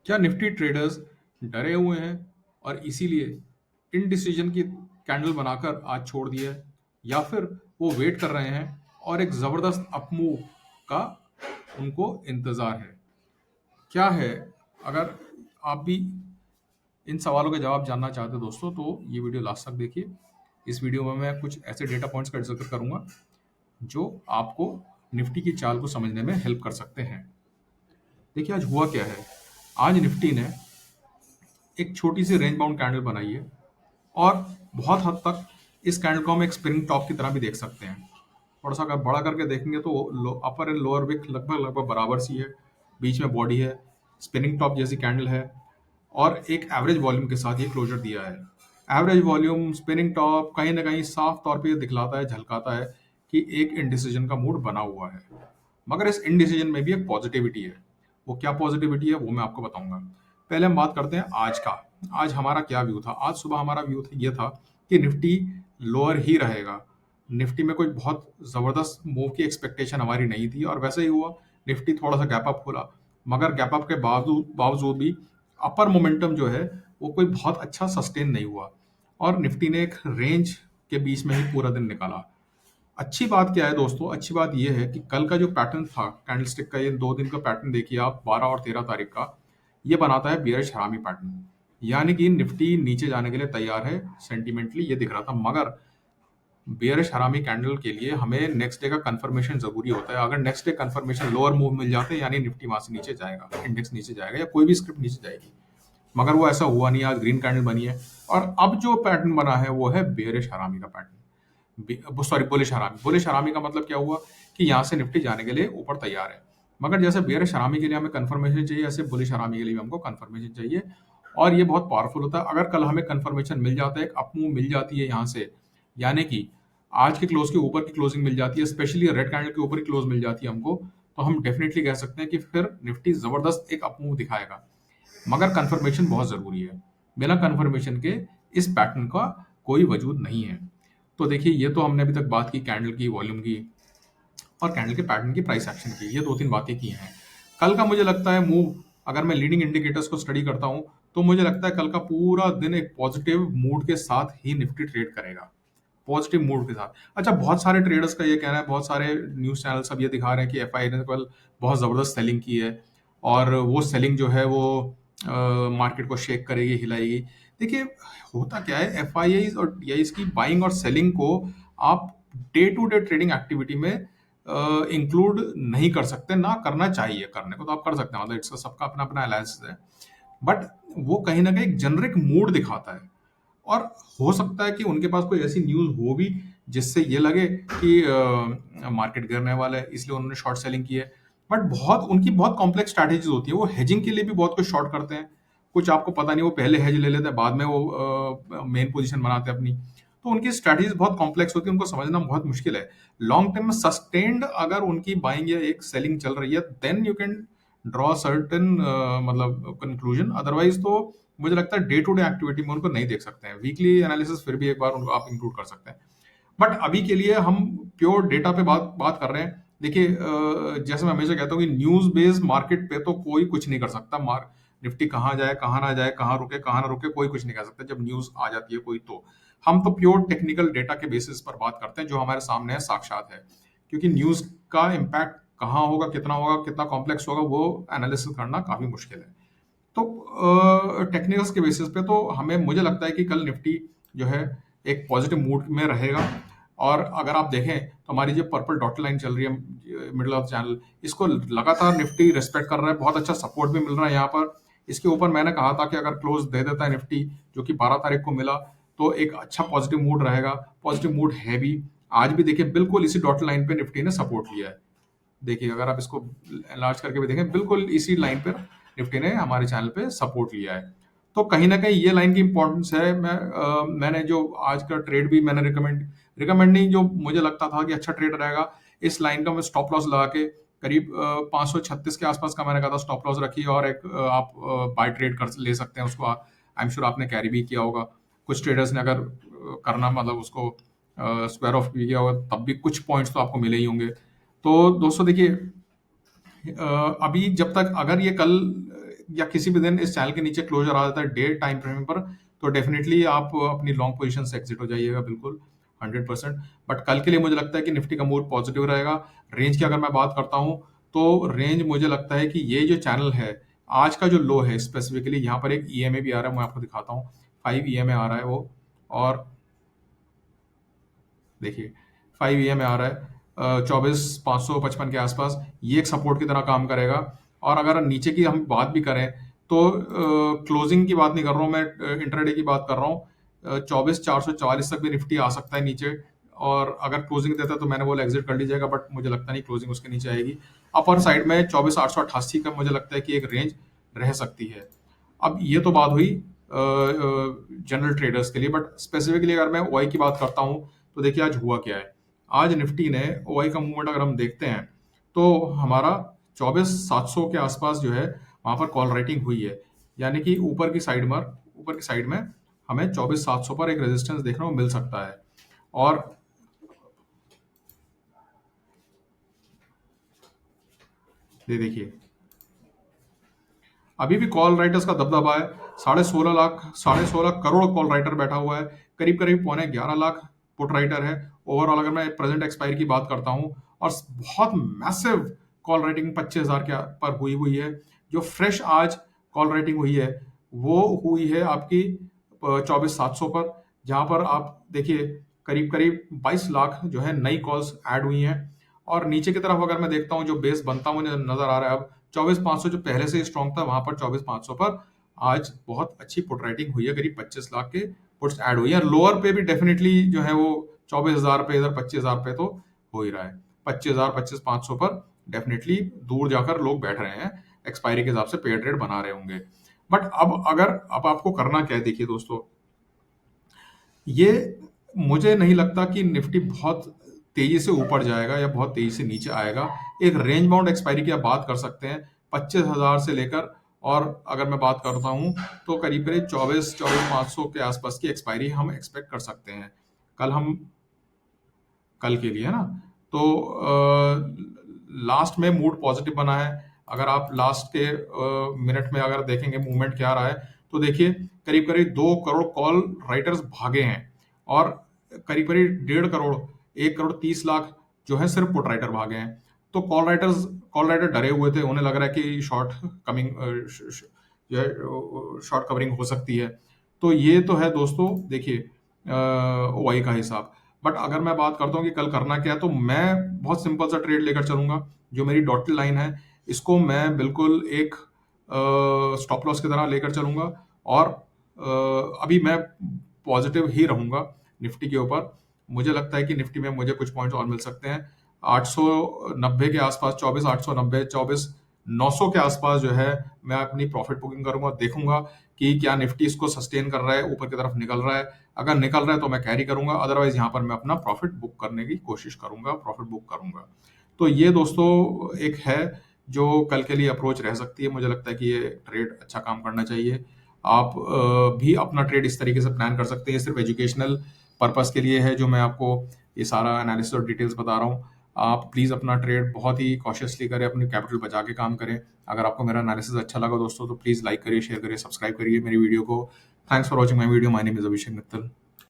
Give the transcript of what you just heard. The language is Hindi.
क्या निफ्टी ट्रेडर्स डरे हुए हैं और इसीलिए इनडिसीजन की कैंडल बनाकर आज छोड़ दिया है, या फिर वो वेट कर रहे हैं और एक जबरदस्त अपमूव का उनको इंतजार है? क्या है? अगर आप भी इन सवालों के जवाब जानना चाहते हो दोस्तों, तो ये वीडियो लास्ट तक देखिए। इस वीडियो में मैं कुछ ऐसे डेटा पॉइंट्स का जिक्र करूंगा जो आपको निफ्टी की चाल को समझने में हेल्प कर सकते हैं। देखिए आज हुआ क्या है। आज निफ्टी ने एक छोटी सी रेंज बाउंड कैंडल बनाई है और बहुत हद तक इस कैंडल को हम एक स्प्रिंग टॉप की तरह भी देख सकते हैं। थोड़ा सा अगर बड़ा करके देखेंगे तो अपर एंड लोअर विक लगभग लगभग बराबर सी है, बीच में बॉडी है, स्पिनिंग टॉप जैसी कैंडल है और एक एवरेज वॉल्यूम के साथ ये क्लोजर दिया है। एवरेज वॉल्यूम, स्पिनिंग टॉप कहीं ना कहीं साफ तौर पे ये दिखलाता है, झलकाता है कि एक इनडिसीजन का मूड बना हुआ है। मगर इस इनडिसीजन में भी एक पॉजिटिविटी है। वो क्या पॉजिटिविटी है वो मैं आपको बताऊंगा। पहले हम बात करते हैं आज का। आज हमारा क्या व्यू था? आज सुबह हमारा व्यू ये था कि निफ्टी लोअर ही रहेगा। निफ्टी में कोई बहुत जबरदस्त मूव की एक्सपेक्टेशन हमारी नहीं थी और वैसे ही हुआ। निफ्टी थोड़ा सा गैप अप खोला, मगर गैप अप के बावजूद बावजूद भी अपर मोमेंटम जो है वो कोई बहुत अच्छा सस्टेन नहीं हुआ और निफ्टी ने एक रेंज के बीच में ही पूरा दिन निकाला। अच्छी बात क्या है दोस्तों? अच्छी बात यह है कि कल का जो पैटर्न था कैंडलस्टिक का, ये 2 दिन का पैटर्न देखिए आप, 12 और 13 तारीख का, ये बनाता है बियरिश हरामी पैटर्न। यानी कि निफ्टी नीचे जाने के लिए तैयार है, सेंटिमेंटली ये दिख रहा था। मगर बियरिश हरामी कैंडल के लिए हमें नेक्स्ट डे का कंफर्मेशन जरूरी होता है। अगर next day confirmation lower move मिल जाते हैं यानी निफ्टी वहां से नीचे जाएगा, इंडेक्स नीचे जाएगा या कोई भी स्क्रिप्ट नीचे जाएगी। मगर वो ऐसा हुआ नहीं। आज ग्रीन कैंडल बनी है और अब जो पैटर्न बना है वो है बेयरिश हरामी का पैटर्न, सॉरी बुलिश हरामी। बुलिश हरामी का मतलब क्या हुआ कि यहाँ से निफ्टी जाने के लिए ऊपर तैयार है। मगर जैसे बेयरिश हरामी के लिए हमें कंफर्मेशन चाहिए, ऐसे बुलिश हरामी के लिए भी हमको कंफर्मेशन चाहिए और ये बहुत पावरफुल होता है। अगर कल हमें कंफर्मेशन मिल जाता है, एक अपमूव मिल जाती है यहाँ से, यानी कि आज के क्लोज के ऊपर की क्लोजिंग मिल जाती है, स्पेशली रेड कैंडल के ऊपर की क्लोज मिल जाती है हमको, तो हम डेफिनेटली कह सकते हैं कि फिर निफ्टी जबरदस्त एक अपमूव दिखाएगा। मगर कंफर्मेशन बहुत जरूरी है। बिना कंफर्मेशन के इस पैटर्न का कोई वजूद नहीं है। तो देखिए, ये तो हमने अभी तक बात की कैंडल की, वॉल्यूम की और कैंडल के पैटर्न की, प्राइस एक्शन की। ये 2-3 बातें की हैं। कल का मुझे लगता है मूव, अगर मैं लीडिंग इंडिकेटर्स को स्टडी करता हूं तो मुझे लगता है कल का पूरा दिन एक पॉजिटिव मूड के साथ ही निफ्टी ट्रेड करेगा। पॉजिटिव मूड के साथ। अच्छा, बहुत सारे ट्रेडर्स का ये कहना है, बहुत सारे न्यूज चैनल सब ये दिखा रहे हैं कि एफआई ने कल बहुत जबरदस्त सेलिंग की है और वो सेलिंग जो है वो मार्केट को शेक करेगी, हिलाएगी। देखिए, होता क्या है, एफआईआई और टीआईज की बाइंग और सेलिंग को आप day to day trading activity में इंक्लूड नहीं कर सकते, ना करना चाहिए। करने को तो आप कर सकते हैं, मतलब इट्स सबका अपना अपना एनालिसिस है, बट वो कहीं ना कहीं जनरिक मूड दिखाता है। और हो सकता है कि उनके पास कोई ऐसी न्यूज हो भी जिससे ये लगे कि मार्केट गिरने वाला है, इसलिए उन्होंने शॉर्ट सेलिंग की है। बट बहुत उनकी बहुत कॉम्प्लेक्स स्ट्रैटेजीज होती है। वो हेजिंग के लिए भी बहुत कुछ शॉर्ट करते हैं, कुछ आपको पता नहीं, वो पहले हेज ले लेते हैं, बाद में वो मेन पोजीशन बनाते हैं अपनी। तो उनकी स्ट्रैटेजीज बहुत कॉम्प्लेक्स होती है, उनको समझना बहुत मुश्किल है। लॉन्ग टर्म में सस्टेन्ड अगर उनकी बाइंग या एक सेलिंग चल रही है, then you can draw certain मतलब कंक्लूजन। अदरवाइज तो मुझे लगता है डे टू डे एक्टिविटी में उनको नहीं देख सकते हैं। वीकली एनालिसिस फिर भी एक बार उनको आप इंक्लूड कर सकते हैं, बट अभी के लिए हम प्योर डेटा पे बात बात कर रहे हैं। देखिए, जैसे मैं हमेशा कहता हूँ कि न्यूज बेस्ड मार्केट पे तो कोई कुछ नहीं कर सकता। निफ्टी कहाँ जाए, कहाँ ना जाए, कहाँ रुके, कहाँ ना रुके, कोई कुछ नहीं कर सकता जब न्यूज आ जाती है कोई। तो हम तो प्योर टेक्निकल डेटा के बेसिस पर बात करते हैं, जो हमारे सामने है, साक्षात है। क्योंकि न्यूज का इम्पैक्ट कहाँ होगा, कितना कॉम्प्लेक्स होगा, वो एनालिसिस करना काफी मुश्किल है। तो टेक्निकल्स के बेसिस पे तो हमें, मुझे लगता है कि कल निफ्टी जो है एक पॉजिटिव मूड में रहेगा। और अगर आप देखें तो हमारी जो पर्पल डॉट लाइन चल रही है मिडिल ऑफ चैनल, इसको लगातार निफ्टी रिस्पेक्ट कर रहा है, बहुत अच्छा सपोर्ट भी मिल रहा है यहाँ पर। इसके ऊपर मैंने कहा था कि अगर क्लोज दे देता है निफ्टी, जो कि 12 तारीख को मिला, तो एक अच्छा पॉजिटिव मूड रहेगा। पॉजिटिव मूड है भी। आज भी देखिए बिल्कुल इसी डॉट लाइन पे निफ्टी ने सपोर्ट लिया है। देखिए, अगर आप इसको एनलार्ज करके भी देखें, बिल्कुल इसी लाइन पर निफ्टी ने हमारे चैनल पे सपोर्ट लिया है। तो कहीं ना कहीं ये लाइन की इंपॉर्टेंस है। मैंने जो आज का ट्रेड भी मैंने रिकमेंड नहीं, जो मुझे लगता था कि अच्छा ट्रेड रहेगा, इस लाइन का मैं स्टॉप लॉस लगा के करीब 536 के आसपास का मैंने कहा था स्टॉप लॉस रखिए, और एक आप बाय ट्रेड कर ले सकते हैं उसको। आई एम श्योर आपने कैरी भी किया होगा। कुछ ट्रेडर्स ने अगर करना, मतलब उसको स्क्वायर ऑफ भी किया होगा, तब भी कुछ पॉइंट्स तो आपको मिले ही होंगे। तो दोस्तों देखिए, अभी जब तक अगर ये कल या किसी भी दिन इस चैनल के नीचे क्लोजर आ जाता है डे टाइम फ्रेम पर, तो डेफिनेटली आप अपनी लॉन्ग पोजीशन से एग्जिट हो जाइएगा बिल्कुल 100%। बट कल के लिए मुझे लगता है कि निफ्टी का मूड पॉजिटिव रहेगा। रेंज की अगर मैं बात करता हूँ तो रेंज मुझे लगता है कि ये जो चैनल है, आज का जो लो है स्पेसिफिकली, यहाँ पर एक ईएमए भी आ रहा है, मैं आपको दिखाता हूँ। 5 ईएमए आ रहा है वो, और देखिए 5 ईएमए आ रहा है 24,555 के आसपास, ये एक सपोर्ट की तरह काम करेगा। और अगर नीचे की हम बात भी करें तो क्लोजिंग की बात नहीं कर रहा हूँ मैं, इंट्राडे की बात कर रहा हूँ। 24,444 तक भी निफ्टी आ सकता है नीचे, और अगर क्लोजिंग देता है तो मैंने बोला एग्जिट कर लीजिएगा, बट मुझे लगता नहीं क्लोजिंग उसके नीचे आएगी। अपर साइड में 24,888 का मुझे लगता है कि एक रेंज रह सकती है। अब ये तो बात हुई जनरल ट्रेडर्स के लिए, बट स्पेसिफिकली अगर मैं ओआई की बात करता हूँ तो देखिए आज हुआ क्या है। आज निफ्टी ने ओआई का मूवमेंट अगर हम देखते हैं तो हमारा 24,700 के आसपास जो है वहां पर कॉल राइटिंग हुई है, यानी कि ऊपर की साइड में हमें 24,700 पर एक रेजिस्टेंस देखने को मिल सकता है। और ये देखिए अभी भी कॉल राइटर्स का दबदबा है। 16.5 करोड़ कॉल राइटर बैठा हुआ है, करीब करीब 11.25 लाख पुट राइटर है ओवरऑल, अगर मैं प्रेजेंट एक्सपायरी की बात करता हूँ। और बहुत मैसिव कॉल राइटिंग 25,000 के पर हुई हुई है। जो फ्रेश आज कॉल राइटिंग हुई है वो हुई है आपकी 24,700 पर, जहां पर आप देखिए करीब करीब 22 लाख जो है नई कॉल्स ऐड हुई हैं। और नीचे की तरफ अगर मैं देखता हूँ जो बेस बनता हुआ मुझे नजर आ रहा है अब 24,500, जो पहले से स्ट्रॉन्ग था वहां पर 24,500 पर आज बहुत अच्छी पुट राइटिंग हुई है, करीब 25 लाख के पुट्स ऐड हुई है। लोअर पे भी डेफिनेटली जो है वो 24,000 पे, इधर 25,000 पे तो हो ही रहा है। 25,000 25,500 पर डेफिनेटली दूर जाकर लोग बैठ रहे हैं, एक्सपायरी के हिसाब से पे ट्रेड बना रहे होंगे। बट अब आपको करना क्या है, देखिए दोस्तों, ये मुझे नहीं लगता कि निफ्टी बहुत तेजी से ऊपर जाएगा या बहुत तेजी से नीचे आएगा। एक रेंज बाउंड एक्सपायरी की आप बात कर सकते हैं 25,000 से लेकर, और अगर मैं बात करता हूं तो करीब करीब 24,500 के आसपास की एक्सपायरी हम एक्सपेक्ट कर सकते हैं कल हम कल के लिए, है ना। तो लास्ट में मूड पॉजिटिव बना है। अगर आप लास्ट के मिनट में अगर देखेंगे मूवमेंट क्या रहा है, तो देखिए करीब करीब 2 करोड़ कॉल राइटर्स भागे हैं, और करीब करीब 1.5 करोड़, 1,30,00,000 जो है सिर्फ पुट राइटर भागे हैं। तो कॉल राइटर डरे हुए थे, उन्हें लग रहा है कि शॉर्ट कमिंग जो है शॉर्ट कवरिंग हो सकती है। तो ये तो है दोस्तों, देखिए ओआई का हिसाब। बट अगर मैं बात करता हूँ कि कल करना क्या है, तो मैं बहुत सिंपल सा ट्रेड लेकर चलूंगा। जो मेरी डॉटेड लाइन है इसको मैं बिल्कुल एक स्टॉप लॉस की तरह लेकर चलूंगा, और अभी मैं पॉजिटिव ही रहूंगा निफ्टी के ऊपर। मुझे लगता है कि निफ्टी में मुझे कुछ पॉइंट्स और मिल सकते हैं 890 के आसपास, 24,890, 24,900 के आसपास जो है मैं अपनी प्रॉफिट बुकिंग करूंगा। देखूंगा कि क्या निफ्टी इसको सस्टेन कर रहा है, ऊपर की तरफ निकल रहा है। अगर निकल रहा है तो मैं कैरी करूंगा, अदरवाइज यहाँ पर मैं अपना प्रॉफिट बुक करने की कोशिश करूंगा, प्रॉफिट बुक करूंगा। तो ये दोस्तों एक है जो कल के लिए अप्रोच रह सकती है। मुझे लगता है कि ये ट्रेड अच्छा काम करना चाहिए। आप भी अपना ट्रेड इस तरीके से प्लान कर सकते हैं। ये सिर्फ एजुकेशनल पर्पस के लिए है जो मैं आपको ये सारा एनालिसिस और डिटेल्स बता रहा हूँ। आप प्लीज़ अपना ट्रेड बहुत ही कॉशियसली करें, अपनी कैपिटल बचा के काम करें। अगर आपको मेरा एनालिसिस अच्छा लगा दोस्तों तो प्लीज़ लाइक करिए, शेयर करिए, सब्सक्राइब करिए मेरी वीडियो को। Thanks for watching my video. My name is Abhishek Mittal.